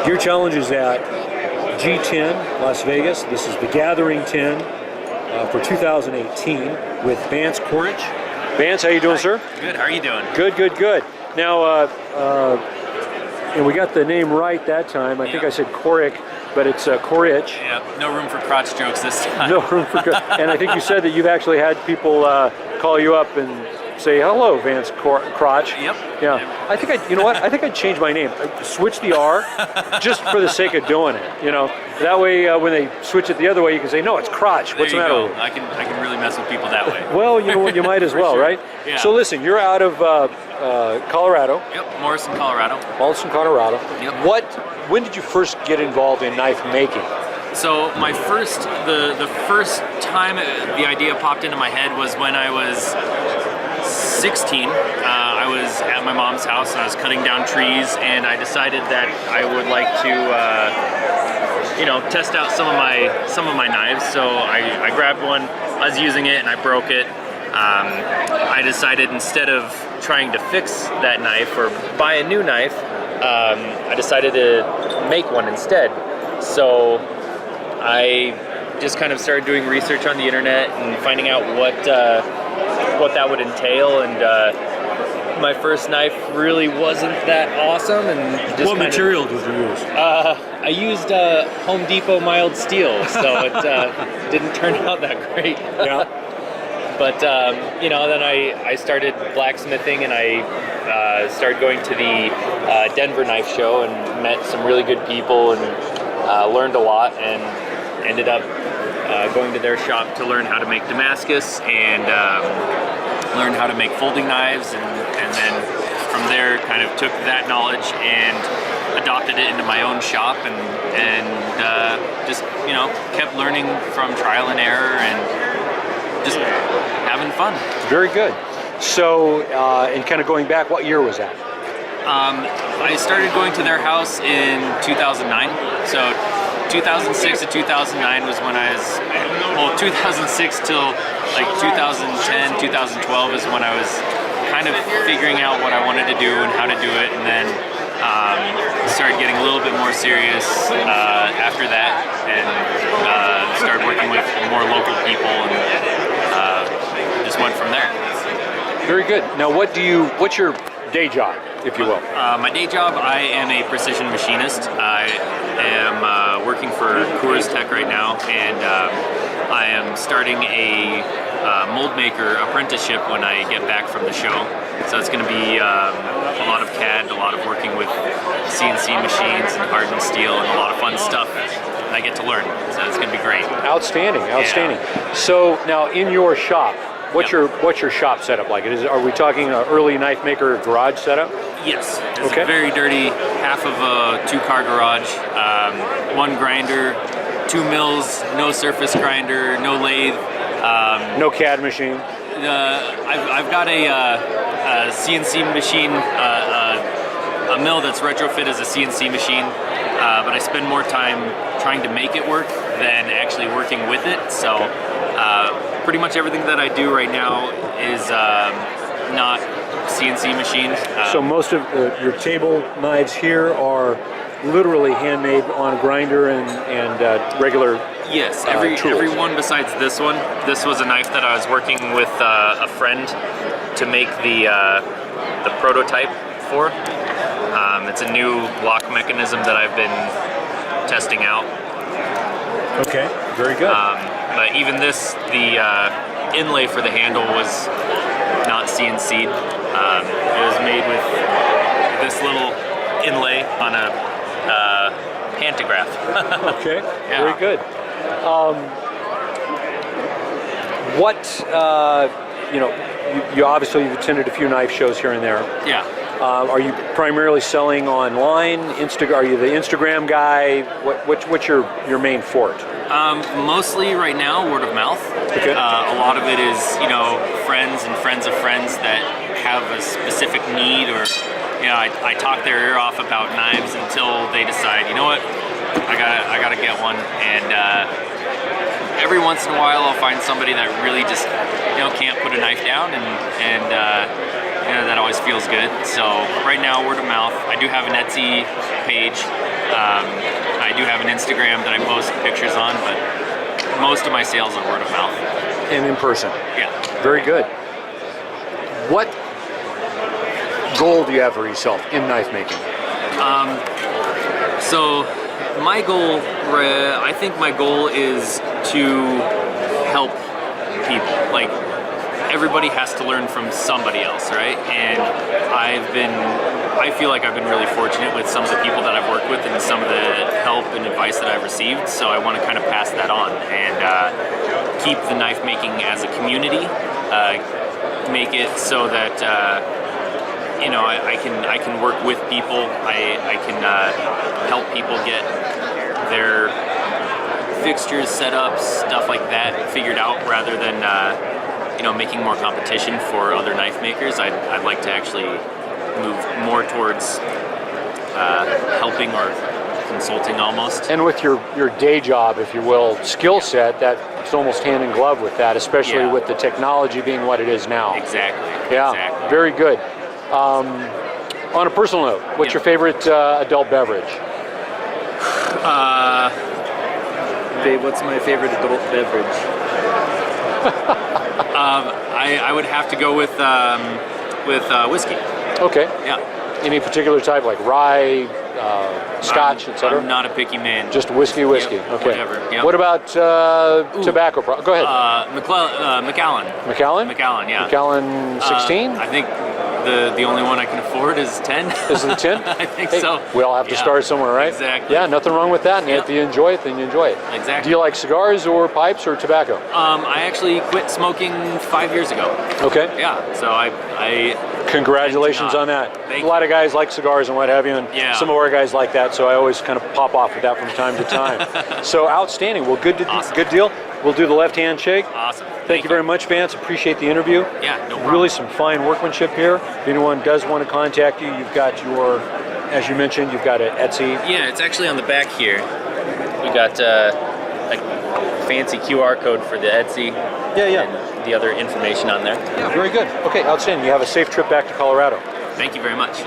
Gear Challenge is at G10 Las Vegas. This is the Gathering 10 for 2018 with Vance Corich. Vance, how you doing, sir? Good. How are you doing? Good, good, good. Now, and we got the name right that time. I think I said Corich, but it's Corich. Yeah. No room for crotch jokes this time. No room for. And I think you said that you've actually had people call you up and say, "Hello, Vance Crotch." Yep. Yeah. Yep. I think you know what? I think I'd change my name. I'd switch the R, just for the sake of doing it. You know, that way when they switch it the other way, you can say, "No, it's Crotch." What's the matter with you? I can really mess with people that way. Well, you know what? You might as well, sure. right? Yeah. So listen, you're out of Colorado. Yep. Morrison, Colorado. Morrison, Colorado. Yep. When did you first get involved in knife making? So the first time the idea popped into my head was when I was 16. I was at my mom's house and I was cutting down trees, and I decided that I would like to, test out some of my knives. So I grabbed one. I was using it and I broke it. I decided instead of trying to fix that knife or buy a new knife, I decided to make one instead. So I just kind of started doing research on the internet and finding out what that would entail, and my first knife really wasn't that awesome. And just what material did you use? I used Home Depot mild steel, so it didn't turn out that great. Yeah. But then I started blacksmithing, and I started going to the Denver Knife Show and met some really good people and learned a lot, and ended up going to their shop to learn how to make Damascus and learn how to make folding knives, and then from there kind of took that knowledge and adopted it into my own shop, and just kept learning from trial and error and just having fun. Very good. So, and kind of going back, what year was that? I started going to their house in 2009. So 2006 to 2009 was when I was, 2006 till like 2010, 2012 is when I was kind of figuring out what I wanted to do and how to do it, and then started getting a little bit more serious after that, and started working with more local people, and just went from there. Very good. Now, what's your day job, if you will? My day job, I am a precision machinist. I am working for Coors Tech right now, and I am starting a mold maker apprenticeship when I get back from the show. So it's going to be a lot of CAD, a lot of working with CNC machines and hardened steel, and a lot of fun stuff I get to learn. So it's going to be great. Outstanding, outstanding. Yeah. So now in your shop, what's your shop setup like? Are we talking an early knife maker garage setup? Yes. It's a very dirty, half of a 2-car garage, one grinder, 2 mills, no surface grinder, no lathe. No CAD machine? I've got a CNC machine, a mill that's retrofit as a CNC machine, but I spend more time trying to make it work than actually working with it. So pretty much everything that I do right now is not CNC machined. So most of your table knives here are literally handmade on a grinder and regular. Yes, every one besides this one. This was a knife that I was working with a friend to make the prototype for. It's a new lock mechanism that I've been testing out. Okay, very good. But even this, the inlay for the handle was not CNC'd. It was made with this little inlay on a pantograph. Okay, yeah. Very good. You obviously you've attended a few knife shows here and there. Yeah. Are you primarily selling online? Are you the Instagram guy? What's your main fort? Mostly right now, word of mouth. Okay. A lot of it is, friends and friends of friends that have a specific need, or, I talk their ear off about knives until they decide, you know what, I gotta get one. And every once in a while, I'll find somebody that really just, can't put a knife down, and that always feels good. So right now, word of mouth. I do have an Etsy page. I do have an Instagram that I post pictures on, but most of my sales are word of mouth. And in person. Yeah. Very good. What goal do you have for yourself in knife making? So my goal, I think my goal is to help people. Like, everybody has to learn from somebody else, right? And I feel like I've been really fortunate with some of the people that I've worked with and some of the help and advice that I've received. So I want to kind of pass that on and keep the knife making as a community. Make it so that I can work with people. I can help people get their fixtures set up, stuff like that figured out, rather than making more competition for other knife makers. I'd like to actually move more towards helping or consulting almost. And with your day job, if you will, skill set, that's almost hand in glove with that, especially with the technology being what it is now. Exactly. Yeah, exactly. Very good. On a personal note, what's your favorite adult beverage? Babe, what's my favorite adult beverage? I would have to go with whiskey. Okay. Yeah. Any particular type, like rye, scotch, etc.? I'm not a picky man. Just whiskey. Yep, Okay. whatever. Yep. What about tobacco? Go ahead. Macallan. Macallan? Macallan, yeah. Macallan 16? I think the only one I can afford is 10. Is it 10? I think Hey, so. We all have to start somewhere, right? Exactly. Yeah, nothing wrong with that. And if you enjoy it, then you enjoy it. Exactly. Do you like cigars or pipes or tobacco? I actually quit smoking 5 years ago. Okay. Yeah. So I Congratulations on that. Thank a lot of guys like cigars and what have you, and some of our guys like that, so I always kind of pop off with that from time to time. So outstanding. Well, good deal. We'll do the left-hand shake. Awesome. Thank you very much, Vance. Appreciate the interview. Yeah, no problem. Really some fine workmanship here. If anyone does want to contact you, you've got your, as you mentioned, you've got an Etsy. Yeah, it's actually on the back here. We got a fancy QR code for the Etsy. Yeah. And the other information on there. Yeah, very good. Okay, outstanding. You have a safe trip back to Colorado. Thank you very much.